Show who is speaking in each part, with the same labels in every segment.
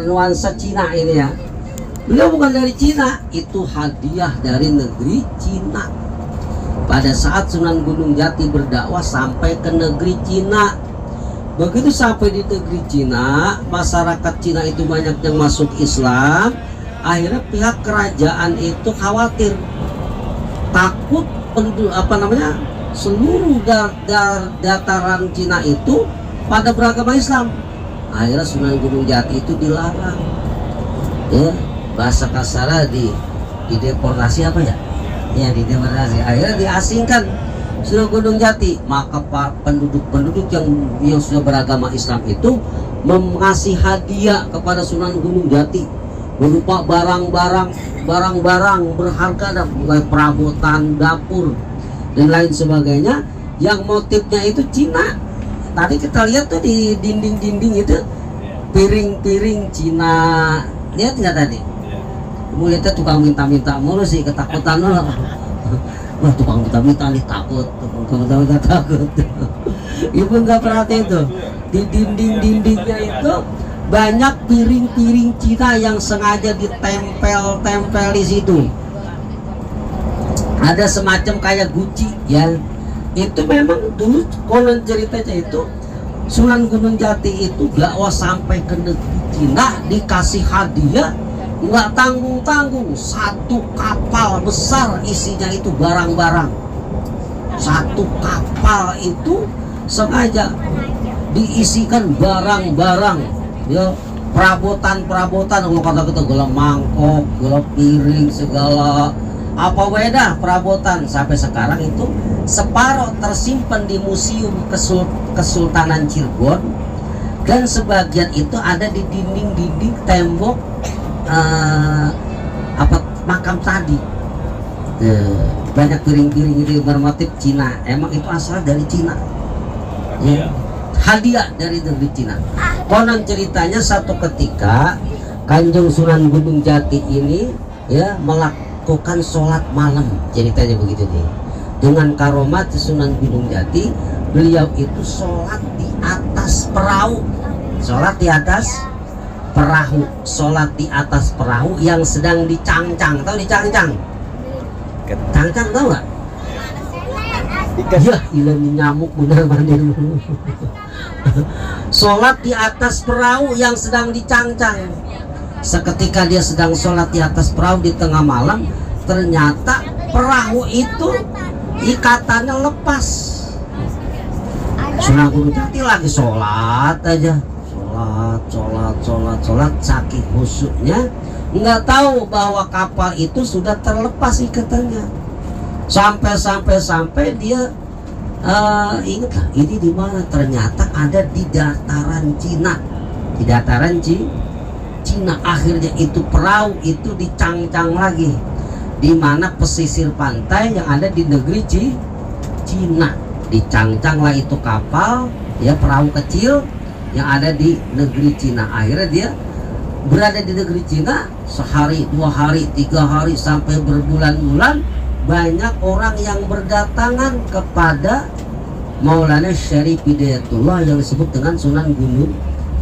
Speaker 1: bernuansa Cina ini ya. Beliau bukan dari Cina, itu hadiah dari negeri Cina. Pada saat Sunan Gunung Jati berdakwah sampai ke negeri Cina. Begitu sampai di negeri Cina, masyarakat Cina itu banyak yang masuk Islam. Akhirnya pihak kerajaan itu khawatir, takut seluruh dataran Cina itu pada beragama Islam. Akhirnya Sunan Gunung Jati itu dilarang. Ya, bahasa kasarnya dideportasi apa ya? Ya, dideportasi. Akhirnya diasingkan Sunan Gunung Jati. Maka penduduk-penduduk yang sudah beragama Islam itu mengasih hadiah kepada Sunan Gunung Jati berupa barang-barang berharga, mulai perabotan dapur dan lain sebagainya, yang motifnya itu Cina. Tadi kita lihat tuh di dinding-dinding itu piring-piring Cina. Lihat nggak tadi? Mulutnya tukang minta-minta mulu sih, ketakutan loh. Wah, tukang minta-minta nih takut, tukang minta-minta takut. Ibu nggak perhatiin tuh, di dinding-dindingnya itu banyak piring-piring Cina yang sengaja ditempel-tempel di situ. Ada semacam kayak guci ya. Itu memang dulu konon ceritanya itu Sunan Gunung Jati itu dakwah sampai ke negeri Cina, dikasih hadiah nggak tanggung-tanggung, satu kapal besar isinya itu barang-barang. Satu kapal itu sengaja diisikan barang-barang, ya, perabotan-perabotan. Kalau kata kita gelam mangkok, gelam piring, segala apa beda perabotan. Sampai sekarang itu separuh tersimpan di Museum Kesultanan Cirebon, dan sebagian itu ada di dinding-dinding tembok makam tadi. Banyak piring-piring itu bermotif Cina. Emang itu asal dari Cina ya, hadiah dari negeri Cina. Konon ceritanya satu ketika Kanjeng Sunan Gunung Jati ini ya melakukan sholat malam, ceritanya begitu nih. Dengan karomat Sunan Gunung Jati, beliau itu sholat di atas perahu. Sholat di atas perahu, sholat di atas perahu yang sedang dicangcang. Tahu dicangcang? Cangcang tahu nggak? Ya, ilmu nyamuk benar mandi dulu. Sholat di atas perahu yang sedang dicangcang. Seketika dia sedang sholat di atas perahu di tengah malam, ternyata perahu itu ikatannya lepas. Sunan Gunung Jati lagi sholat aja, sholat, saking khusyuknya nggak tahu bahwa kapal itu sudah terlepas ikatannya. Sampai dia ingat lah, ini di mana? Ternyata ada di dataran Cina, di dataran Cina. Akhirnya itu perahu itu dicangcang lagi, di mana pesisir pantai yang ada di negeri Cina. Dicangcanglah itu kapal ya, perahu kecil yang ada di negeri Cina. Akhirnya dia berada di negeri Cina sehari, 2 hari, 3 hari, sampai berbulan-bulan. Banyak orang yang berdatangan kepada Maulana Syarif Hidayatullah yang disebut dengan Sunan Gunung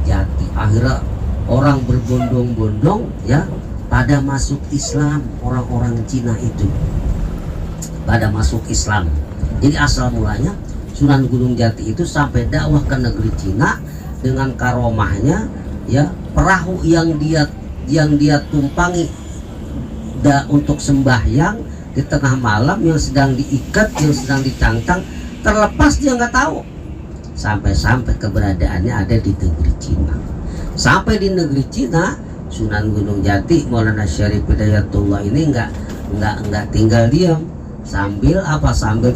Speaker 1: Jati. Akhirnya orang berbondong-bondong ya pada masuk Islam. Orang-orang Cina itu pada masuk Islam. Jadi asal mulanya Sunan Gunung Jati itu sampai dakwah ke negeri Cina dengan karomahnya ya, perahu yang dia tumpangi untuk sembahyang di tengah malam, yang sedang diikat, yang sedang dicangcang, terlepas dia nggak tahu. Sampai keberadaannya ada di negeri Cina. Sampai di negeri Cina, Sunan Gunung Jati Maulana Syarif Hidayatullah ini nggak tinggal diam. Sambil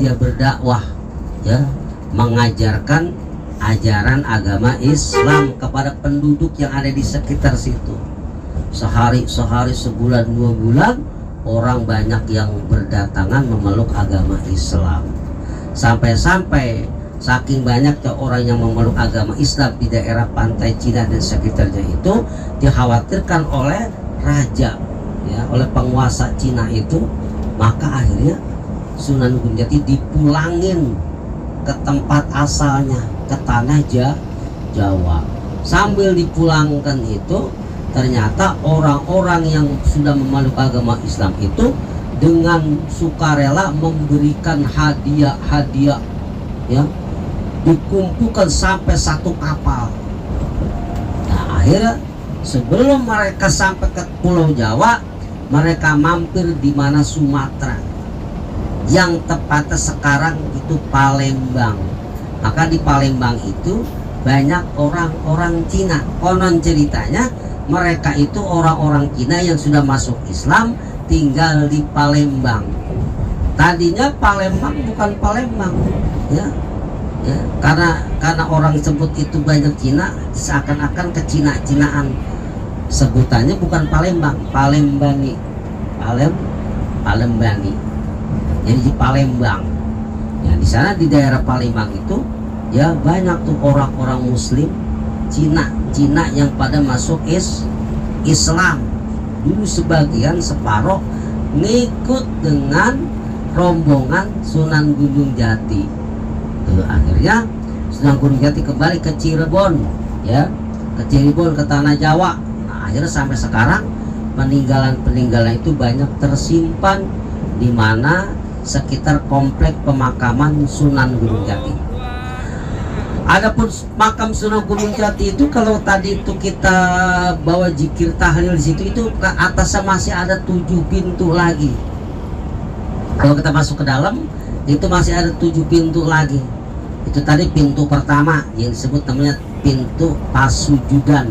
Speaker 1: dia berdakwah ya, mengajarkan ajaran agama Islam kepada penduduk yang ada di sekitar situ. Sehari, sebulan, 2 bulan, orang banyak yang berdatangan memeluk agama Islam. Sampai saking banyaknya orang yang memeluk agama Islam di daerah pantai Cina dan sekitarnya itu, dikhawatirkan oleh raja ya, oleh penguasa Cina itu. Maka akhirnya Sunan Gunung Jati dipulangin ke tempat asalnya, ke tanah Jawa. Sambil dipulangkan itu, ternyata orang-orang yang sudah memeluk agama Islam itu dengan sukarela memberikan hadiah-hadiah, ya, dikumpulkan sampai satu kapal. Nah, akhirnya sebelum mereka sampai ke Pulau Jawa, mereka mampir di mana Sumatera, yang tepatnya sekarang itu Palembang. Maka di Palembang itu banyak orang-orang Cina. Konon ceritanya mereka itu orang-orang Cina yang sudah masuk Islam, tinggal di Palembang. Tadinya Palembang bukan Palembang, ya, karena orang sebut itu banyak Cina, seakan-akan kecina-cinaan. Sebutannya bukan Palembang, Palembani, Palembani. Jadi di Palembang. Ya, di sana di daerah Palembang itu ya banyak tuh orang-orang Muslim Cina yang pada masuk Islam. Dulu sebagian separuh ngikut dengan rombongan Sunan Gunung Jati. Akhirnya Sunan Gunung Jati kembali ke Cirebon, ya, ke Cirebon, ke tanah Jawa. Nah, akhirnya sampai sekarang peninggalan itu banyak tersimpan di mana sekitar komplek pemakaman Sunan Gunung Jati. Adapun makam Sunan Gunung Jati itu, kalau tadi itu kita bawa zikir tahlil di situ, itu ke atasnya masih ada 7 pintu lagi. Kalau kita masuk ke dalam itu masih ada 7 pintu lagi. Itu tadi pintu pertama yang disebut namanya pintu pasujudan,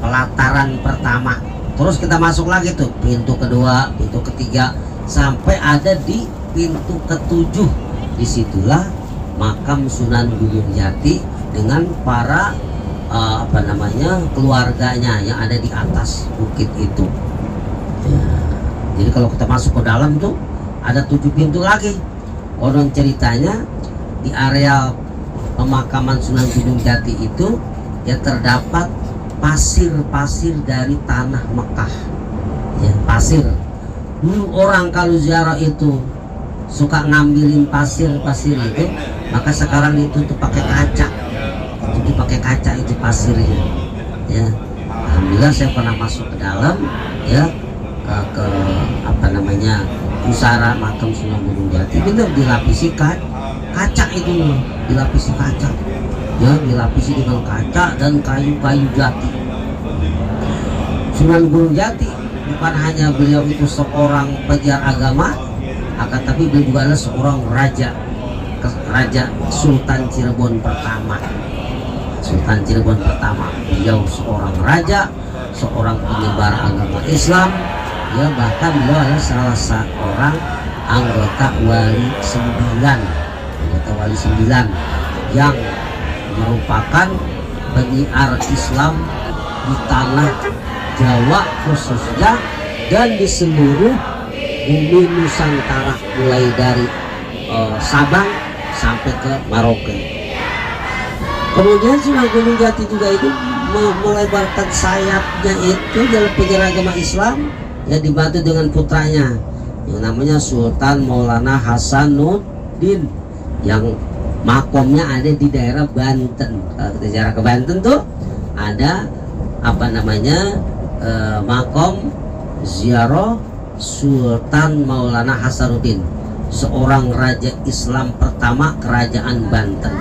Speaker 1: pelataran pertama. Terus kita masuk lagi tuh pintu kedua, pintu ketiga, sampai ada di pintu ketujuh. Disitulah makam Sunan Gunung Jati dengan para keluarganya yang ada di atas bukit itu. Ya, jadi kalau kita masuk ke dalam tuh ada 7 pintu lagi. Konon ceritanya di area pemakaman Sunan Gunung Jati itu ya terdapat pasir-pasir dari tanah Mekah. Ya, pasir. Dulu orang kalau ziarah itu suka ngambilin pasir-pasir itu, maka sekarang itu tuh pakai kaca. Jadi pakai kaca itu pasirnya. Ya. Alhamdulillah saya pernah masuk ke dalam, ya, ke pusara makam Sunan Gunung Jati. Benar dilapisi kaca itu, dilapisi kaca. Ya, dilapisi dengan kaca dan kayu-kayu jati. Sunan Gunung Jati bukan hanya beliau itu seorang pegiat agama, akan tapi beliau juga adalah seorang raja Sultan Cirebon pertama. Sultan Cirebon pertama, beliau seorang raja, seorang penyebar agama Islam, ya, bahkan beliau adalah salah seorang anggota Wali 9 yang merupakan penyiar Islam di tanah Jawa khususnya dan di seluruh bumi Nusantara, mulai dari Sabang sampai ke Merauke. Kemudian Sunan Gunung Jati juga itu melebarkan sayapnya itu dalam penyebar agama Islam, ya, dibantu dengan putranya yang namanya Sultan Maulana Hasanuddin yang makomnya ada di daerah Banten. Kalau kita ziarah ke Banten tuh ada makom ziarah Sultan Maulana Hasanuddin, seorang raja Islam pertama kerajaan Banten,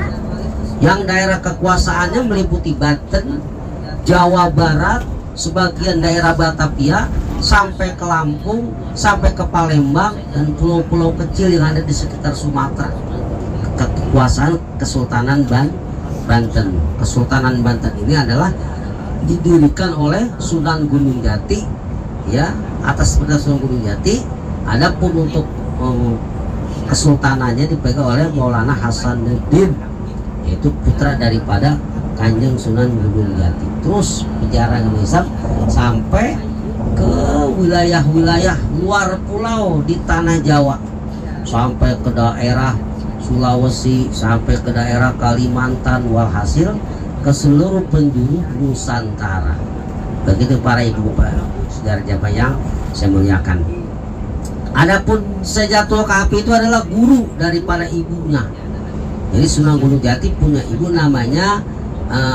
Speaker 1: yang daerah kekuasaannya meliputi Banten, Jawa Barat, sebagian daerah Batavia, sampai ke Lampung, sampai ke Palembang, dan pulau-pulau kecil yang ada di sekitar Sumatera. Kekuasaan Kesultanan Banten. Kesultanan Banten ini adalah didirikan oleh Sunan Gunung Jati, ya, atas perintah Sunan Gunung Jati. Adapun untuk kesultanannya dipegang oleh Maulana Hasanuddin, yaitu putra daripada Kanjeng Sunan Gunung Jati. Terus penjara Islam sampai ke wilayah-wilayah luar pulau di tanah Jawa, sampai ke daerah Sulawesi, sampai ke daerah Kalimantan, walhasil ke seluruh penjuru Nusantara. Begitu para ibu bapak saudara jamaah yang saya muliakan. Adapun Sejatullah Kahfi itu adalah guru daripada ibunya. Jadi Sunan Gunung Jati punya ibu namanya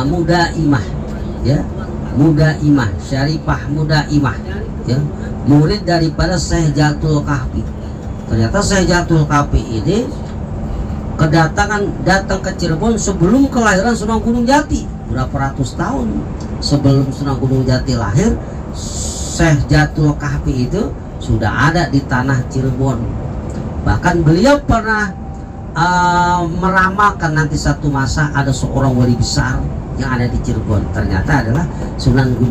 Speaker 1: Muda Imah, ya, Mudaimah, Syarifah Mudaimah, ya, murid daripada Syekh Jatul Kahfi. Ternyata Syekh Jatul Kahfi ini datang ke Cirebon sebelum kelahiran Sunan Gunung Jati, berapa ratus tahun sebelum Sunan Gunung Jati lahir. Syekh Jatul Kahfi itu sudah ada di tanah Cirebon. Bahkan beliau pernah meramalkan nanti satu masa ada seorang wali besar yang ada di Cirebon. Ternyata adalah Sunan Gunung